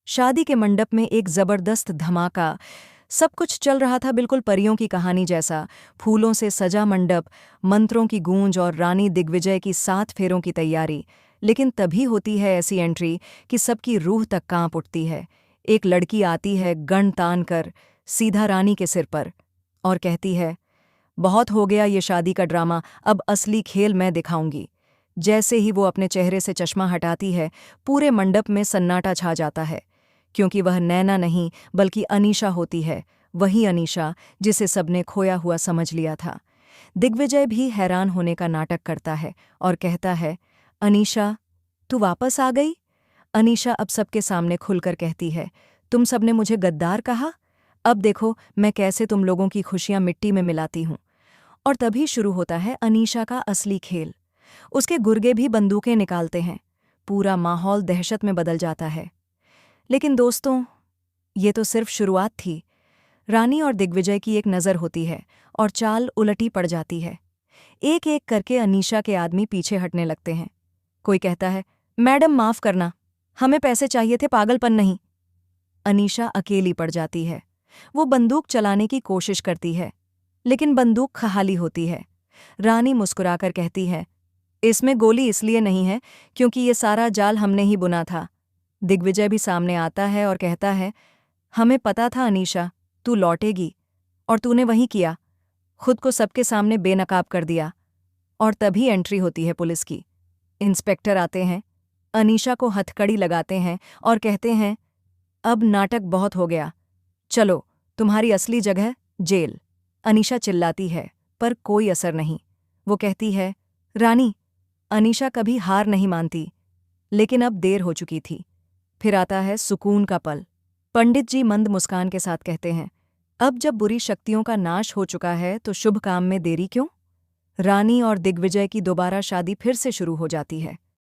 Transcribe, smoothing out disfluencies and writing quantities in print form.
शादी के मंडप में एक जबरदस्त धमाका। सब कुछ चल रहा था बिल्कुल परियों की कहानी जैसा। फूलों से सजा मंडप, मंत्रों की गूंज और रानी दिग्विजय की 7 फेरों की तैयारी। लेकिन तभी होती है ऐसी एंट्री कि सबकी रूह तक कांप उठती है। एक लड़की आती है गण तान कर, सीधा रानी के सिर पर, और कहती है, बहुत हो गया ये शादी का ड्रामा, अब असली खेल मैं दिखाऊंगी। जैसे ही वो अपने चेहरे से चश्मा हटाती है, पूरे मंडप में सन्नाटा छा जाता है, क्योंकि वह नैना नहीं बल्कि अनीशा होती है। वही अनीशा जिसे सबने खोया हुआ समझ लिया था। दिग्विजय भी हैरान होने का नाटक करता है और कहता है, अनीशा, तू वापस आ गई? अनीशा अब सबके सामने खुलकर कहती है, तुम सबने मुझे गद्दार कहा, अब देखो मैं कैसे तुम लोगों की खुशियां मिट्टी में मिलाती हूं। और तभी शुरू होता है अनीशा का असली खेल। उसके गुर्गे भी बंदूकें निकालते हैं। पूरा माहौल दहशत में बदल जाता है। लेकिन दोस्तों, ये तो सिर्फ शुरुआत थी। रानी और दिग्विजय की एक नज़र होती है और चाल उलटी पड़ जाती है। एक एक करके अनीशा के आदमी पीछे हटने लगते हैं। कोई कहता है, मैडम माफ़ करना, हमें पैसे चाहिए थे, पागलपन नहीं। अनीशा अकेली पड़ जाती है। वो बंदूक चलाने की कोशिश करती है, लेकिन बंदूक खाली होती है। रानी मुस्कुराकर कहती है, इसमें गोली इसलिए नहीं है क्योंकि ये सारा जाल हमने ही बुना था। दिग्विजय भी सामने आता है और कहता है, हमें पता था अनीशा, तू लौटेगी, और तूने वही किया, खुद को सबके सामने बेनकाब कर दिया। और तभी एंट्री होती है पुलिस की। इंस्पेक्टर आते हैं, अनीशा को हथकड़ी लगाते हैं और कहते हैं, अब नाटक बहुत हो गया, चलो तुम्हारी असली जगह जेल। अनीशा चिल्लाती है, पर कोई असर नहीं। वो कहती है, रानी। अनीशा कभी हार नहीं मानती, लेकिन अब देर हो चुकी थी। फिर आता है सुकून का पल। पंडित जी मंद मुस्कान के साथ कहते हैं, अब जब बुरी शक्तियों का नाश हो चुका है तो शुभ काम में देरी क्यों? रानी और दिग्विजय की दोबारा शादी फिर से शुरू हो जाती है।